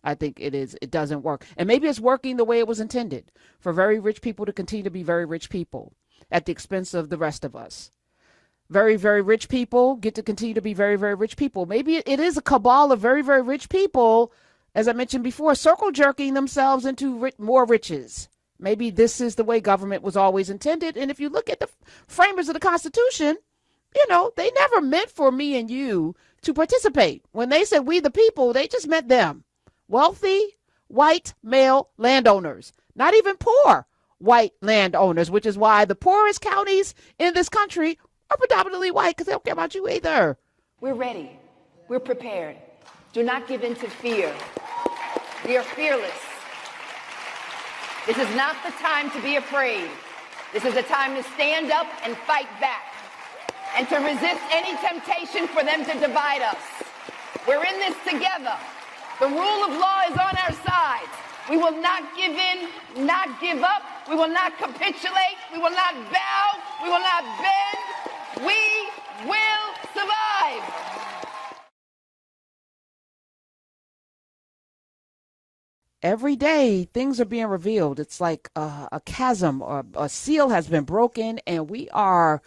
I think it is. It doesn't work. And maybe it's working the way it was intended, for very rich people to continue to be very rich people at the expense of the rest of us. Very, very rich people get to continue to be very, very rich people. Maybe it is a cabal of very, very rich people, as I mentioned before, circle jerking themselves into more riches. Maybe this is the way government was always intended. And if you look at the framers of the Constitution, they never meant for me and you to participate. When they said we the people, they just meant them. Wealthy, white, male landowners, not even poor white landowners, which is why the poorest counties in this country are predominantly white, because they don't care about you either. We're ready. We're prepared. Do not give in to fear. We are fearless. This is not the time to be afraid. This is a time to stand up and fight back and to resist any temptation for them to divide us. We're in this together. The rule of law is on our side. We will not give in, not give up. We will not capitulate. We will not bow. We will not bend. We will survive. Every day, things are being revealed. It's like a chasm or a seal has been broken, and we are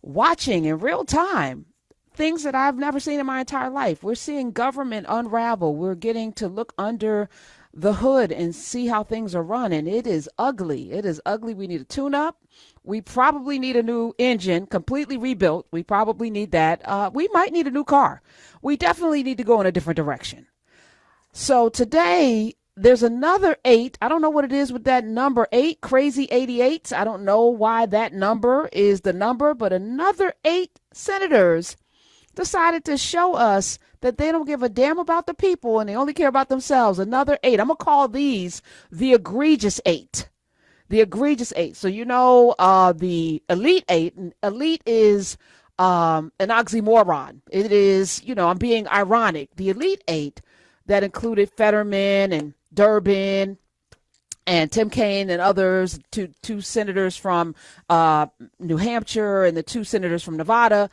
watching in real time things that I've never seen in my entire life. We're seeing government unravel. We're getting to look under the hood and see how things are run, and it is ugly. It is ugly. We need a tune-up. We probably need a new engine, completely rebuilt. We probably need that. We might need a new car. We definitely need to go in a different direction. So today, there's another 8. I don't know what it is with that number 8, crazy 88s. I don't know why that number is the number, but another 8 senators decided to show us that they don't give a damn about the people and they only care about themselves. Another 8. I'm going to call these the egregious 8. The egregious 8. So, the elite 8. Elite is an oxymoron. It is, I'm being ironic. The elite 8 that included Fetterman and Durbin and Tim Kaine and others, two senators from New Hampshire and the 2 senators from Nevada.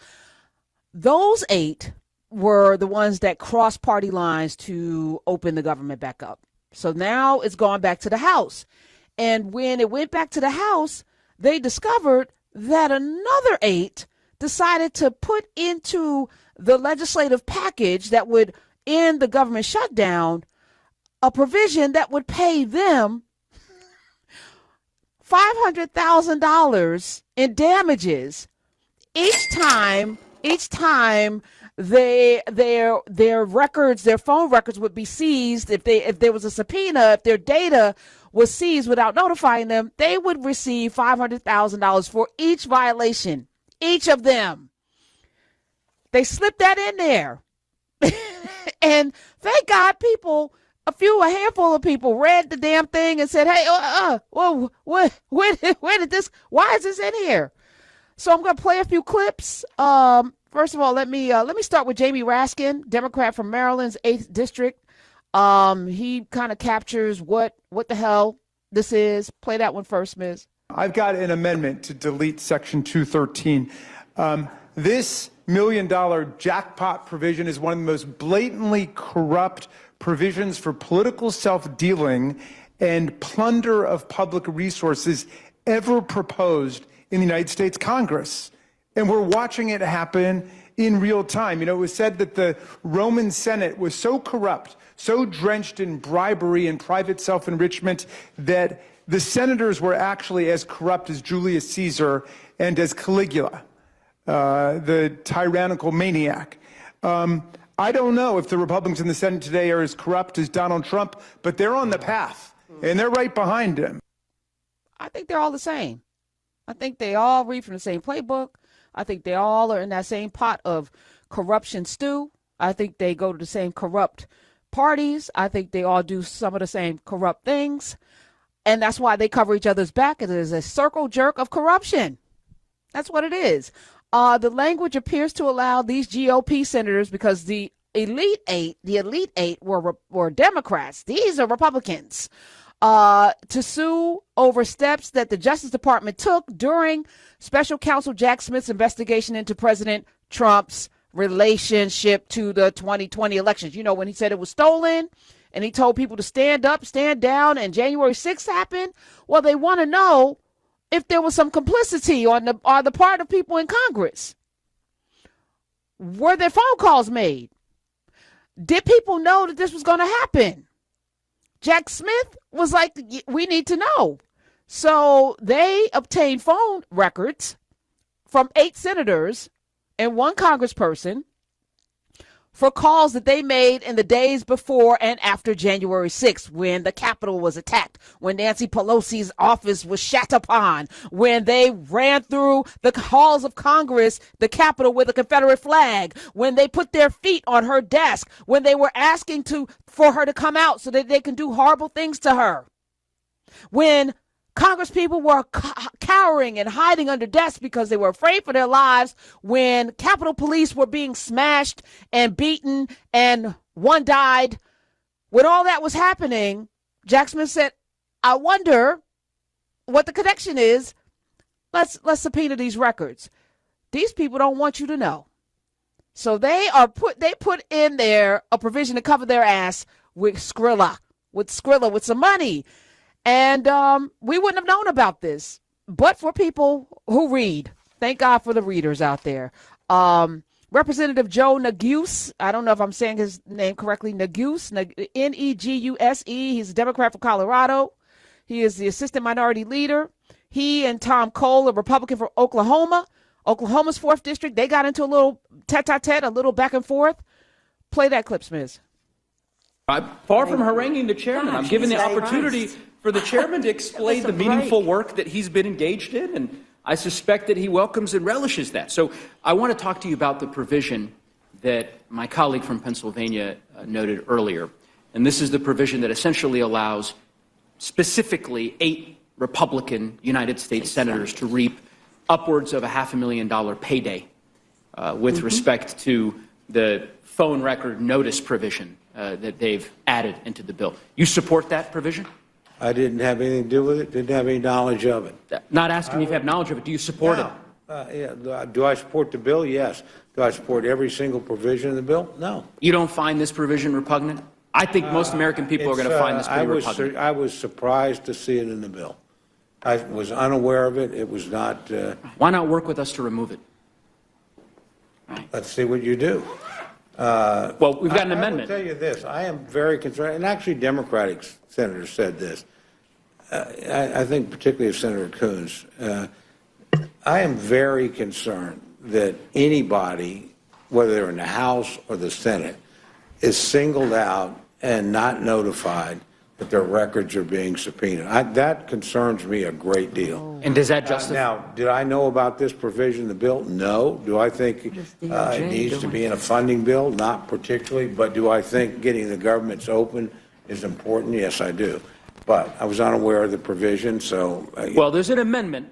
Those 8 were the ones that crossed party lines to open the government back up. So now it's gone back to the House. And when it went back to the House, they discovered that another 8 decided to put into the legislative package that would end the government shutdown a provision that would pay them $500,000 in damages each time their records, their phone records would be seized. If there was a subpoena, if their data was seized without notifying them, they would receive $500,000 for each violation, each of them. They slipped that in there. And thank God a handful of people read the damn thing and said, hey, whoa, where did this, why is this in here? So I'm going to play a few clips. First of all, let me start with Jamie Raskin, Democrat from Maryland's 8th District. He kind of captures what the hell this is. Play that one first, Ms. I've got an amendment to delete Section 213. This $1 million jackpot provision is one of the most blatantly corrupt provisions for political self-dealing and plunder of public resources ever proposed in the United States Congress. And we're watching it happen in real time. It was said that the Roman Senate was so corrupt, so drenched in bribery and private self-enrichment, that the senators were actually as corrupt as Julius Caesar and as Caligula, the tyrannical maniac. I don't know if the Republicans in the Senate today are as corrupt as Donald Trump, but they're on the path, and they're right behind him. I think they're all the same. I think they all read from the same playbook. I think they all are in that same pot of corruption stew. I think they go to the same corrupt parties. I think they all do some of the same corrupt things. And that's why they cover each other's back. It is a circle jerk of corruption. That's what it is. The language appears to allow these GOP senators, because the elite eight were Democrats. These are Republicans. To sue over steps that the Justice Department took during Special Counsel Jack Smith's investigation into President Trump's relationship to the 2020 elections. When he said it was stolen and he told people to stand up, stand down, and January 6th happened. Well, they want to know if there was some complicity on the part of people in Congress. Were there phone calls made? Did people know that this was going to happen? Jack Smith was like, we need to know. So they obtained phone records from 8 senators and 1 congressperson for calls that they made in the days before and after January 6th, when the Capitol was attacked, when Nancy Pelosi's office was shat upon, when they ran through the halls of Congress, the Capitol, with a Confederate flag, when they put their feet on her desk, when they were asking for her to come out so that they can do horrible things to her, when Congress people were cowering and hiding under desks because they were afraid for their lives, when Capitol Police were being smashed and beaten and 1 died. When all that was happening, Jack Smith said, I wonder what the connection is. Let's subpoena these records. These people don't want you to know. So they put in there a provision to cover their ass with Skrilla, with some money. And we wouldn't have known about this, but for people who read. Thank God for the readers out there. Representative Joe Neguse, I don't know if I'm saying his name correctly, Neguse, Neguse. He's a Democrat from Colorado. He is the assistant minority leader. He and Tom Cole, a Republican from Oklahoma, Oklahoma's 4th district, they got into a little tete-a-tete, a little back and forth. Play that clip, Smiz. I'm far from haranguing the chairman. I'm giving the opportunity for the chairman to explain the meaningful work that he's been engaged in, and I suspect that he welcomes and relishes that. So I want to talk to you about the provision that my colleague from Pennsylvania noted earlier, and this is the provision that essentially allows specifically 8 Republican United States senators to reap upwards of a $500,000 payday with respect to the phone record notice provision that they've added into the bill. You support that provision? I didn't have anything to do with it, didn't have any knowledge of it. Not asking if you have knowledge of it. Do you support it? Yeah. Do I support the bill? Yes. Do I support every single provision in the bill? No. You don't find this provision repugnant? I think most American people are going to find this pretty repugnant. I was surprised to see it in the bill. I was unaware of it. It was not. Why not work with us to remove it? Let's see what you do. Well, we've got an amendment. I will tell you this. I am very concerned, and actually Democratic senators said this. I think particularly of Senator Coons. I am very concerned that anybody, whether they're in the House or the Senate, is singled out and not notified that their records are being subpoenaed. That concerns me a great deal. And does that justify? Now, did I know about this provision in the bill? No. Do I think it needs to be in a funding bill? Not particularly. But do I think getting the governments open is important? Yes, I do. But I was unaware of the provision, so. Well, there's an amendment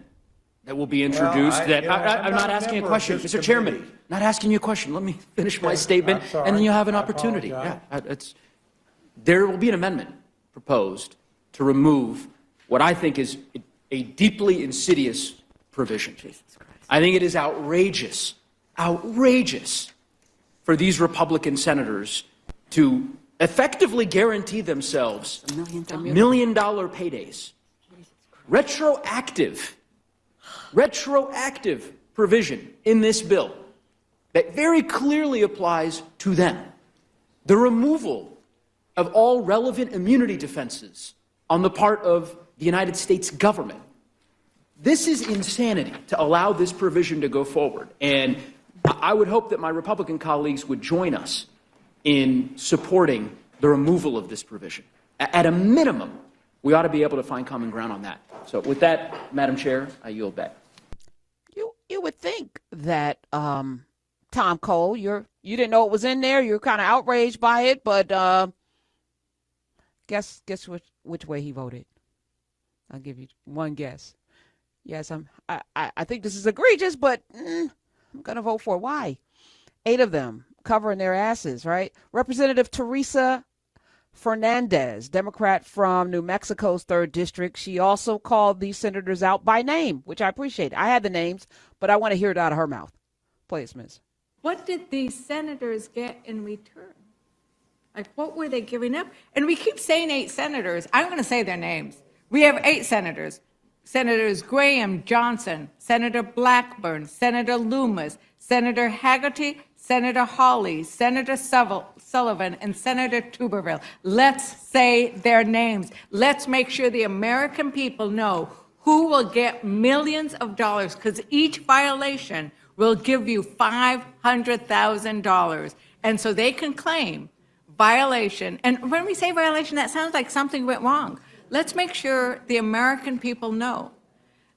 that will be introduced I'm not asking a question. Mr. Chairman, not asking you a question. Let me finish my statement, and then you'll have an opportunity. There will be an amendment proposed to remove what I think is a deeply insidious provision. I think it is outrageous for these Republican senators to effectively guarantee themselves $1 million paydays. Retroactive provision in this bill that very clearly applies to them. The removal of all relevant immunity defenses on the part of the United States government. This is insanity to allow this provision to go forward. And I would hope that my Republican colleagues would join us in supporting the removal of this provision. At a minimum, we ought to be able to find common ground on that. So with that, Madam Chair, I yield back. You would think that Tom Cole, you didn't know it was in there. You're kind of outraged by it, but guess which way he voted. I'll give you one guess. Yes, I think this is egregious, but I'm gonna vote for it. Why? 8 of them covering their asses, right? Representative Teresa Fernandez, Democrat from New Mexico's 3rd District. She also called these senators out by name, which I appreciate. I had the names, but I want to hear it out of her mouth. Play it, Ms. What did these senators get in return? Like, what were they giving up? And we keep saying 8 senators. I'm going to say their names. We have 8 senators. Senators Graham, Johnson, Senator Blackburn, Senator Loomis, Senator Haggerty, Senator Hawley, Senator Sullivan, and Senator Tuberville. Let's say their names. Let's make sure the American people know who will get millions of dollars, because each violation will give you $500,000. And so they can claim violation. And when we say violation, that sounds like something went wrong. Let's make sure the American people know.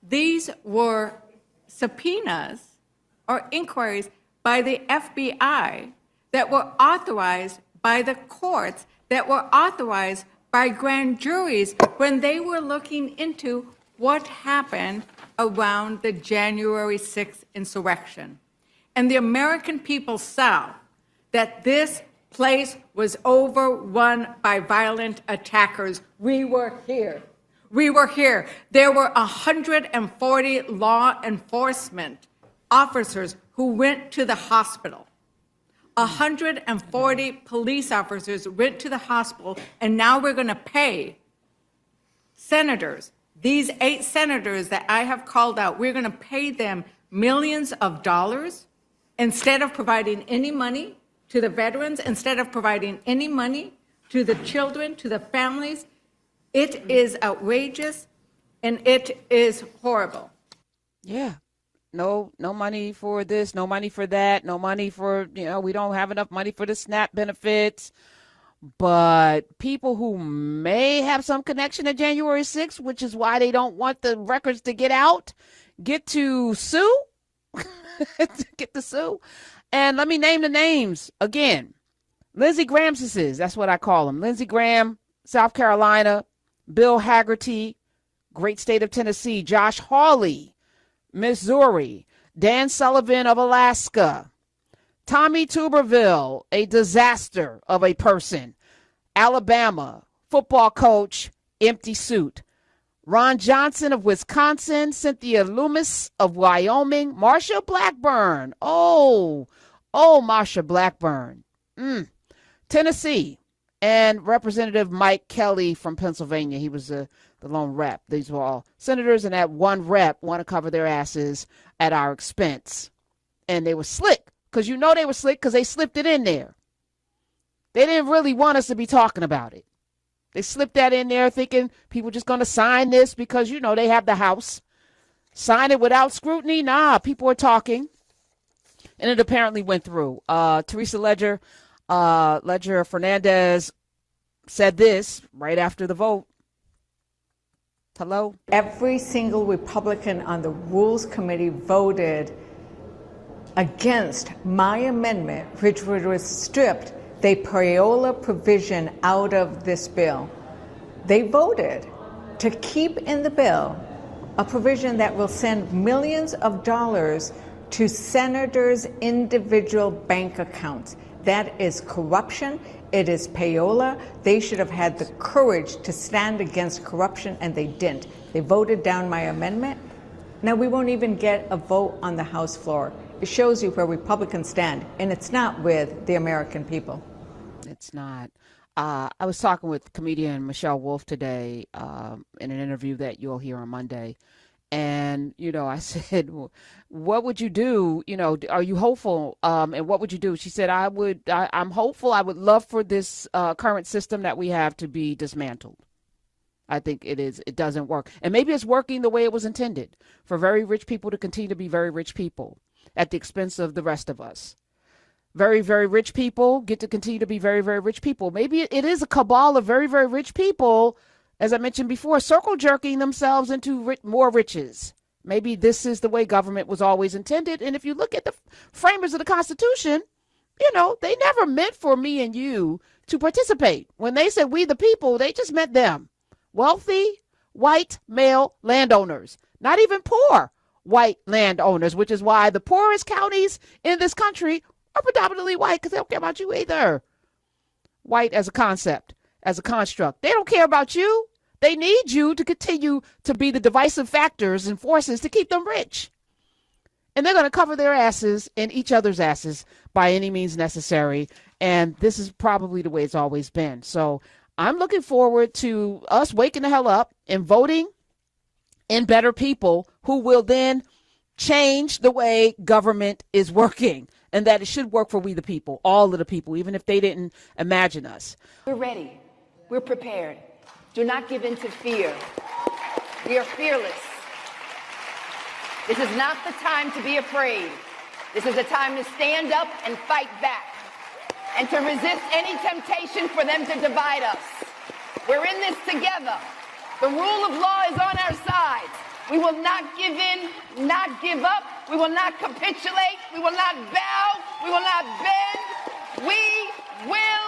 These were subpoenas or inquiries by the FBI that were authorized by the courts, that were authorized by grand juries when they were looking into what happened around the January 6th insurrection. And the American people saw that this place was overrun by violent attackers. We were here. We were here. There were 140 law enforcement officers who went to the hospital. 140 police officers went to the hospital, and now we're going to pay senators, these 8 senators that I have called out, we're going to pay them millions of dollars instead of providing any money to the veterans, instead of providing any money to the children, to the families. It is outrageous, and it is horrible. Yeah. No money for this, no money for that, no money for, we don't have enough money for the SNAP benefits. But people who may have some connection to January 6th, which is why they don't want the records to get out, get to sue. Get to sue. And let me name the names again. Lindsey Graham's, that's what I call him. Lindsey Graham, South Carolina. Bill Haggerty, great state of Tennessee. Josh Hawley, Missouri. Dan Sullivan of Alaska. Tommy Tuberville, a disaster of a person. Alabama, football coach, empty suit. Ron Johnson of Wisconsin. Cynthia Loomis of Wyoming. Marsha Blackburn. Oh, Marsha Blackburn. Tennessee. And Representative Mike Kelly from Pennsylvania. He was the lone rep. These were all senators, and that one rep want to cover their asses at our expense. And they were slick, because they were slick because they slipped it in there. They didn't really want us to be talking about it. They slipped that in there thinking people just going to sign this because, they have the House. Sign it without scrutiny? Nah, people are talking. And it apparently went through. Teresa Ledger Fernandez said this right after the vote. Hello? Every single Republican on the Rules Committee voted against my amendment, which would have stripped the payola provision out of this bill. They voted to keep in the bill a provision that will send millions of dollars to senators' individual bank accounts. That is corruption. It is payola. They should have had the courage to stand against corruption, and they didn't. They voted down my amendment. Now we won't even get a vote on the House floor. It shows you where Republicans stand, and it's not with the American people. It's not. I was talking with comedian Michelle Wolf today in an interview that you'll hear on Monday. And, I said, what would you do? Are you hopeful? And what would you do? She said, I'm hopeful. I would love for this current system that we have to be dismantled. I think it doesn't work. And maybe it's working the way it was intended, for very rich people to continue to be very rich people at the expense of the rest of us. Very, very rich people get to continue to be very, very rich people. Maybe it is a cabal of very, very rich people, as I mentioned before, circle jerking themselves into more riches. Maybe this is the way government was always intended. And if you look at the framers of the Constitution, they never meant for me and you to participate. When they said we the people, they just meant them. Wealthy, white, male landowners, not even poor white landowners, which is why the poorest counties in this country are predominantly white, because they don't care about you either. White as a concept, as a construct. They don't care about you. They need you to continue to be the divisive factors and forces to keep them rich. And they're going to cover their asses and each other's asses by any means necessary. And this is probably the way it's always been. So I'm looking forward to us waking the hell up and voting in better people who will then change the way government is working, and that it should work for we the people, all of the people, even if they didn't imagine us. We're ready. We're prepared. Do not give in to fear. We are fearless. This is not the time to be afraid. This is a time to stand up and fight back and to resist any temptation for them to divide us. We're in this together. The rule of law is on our side. We will not give in, not give up. We will not capitulate. We will not bow. We will not bend. We will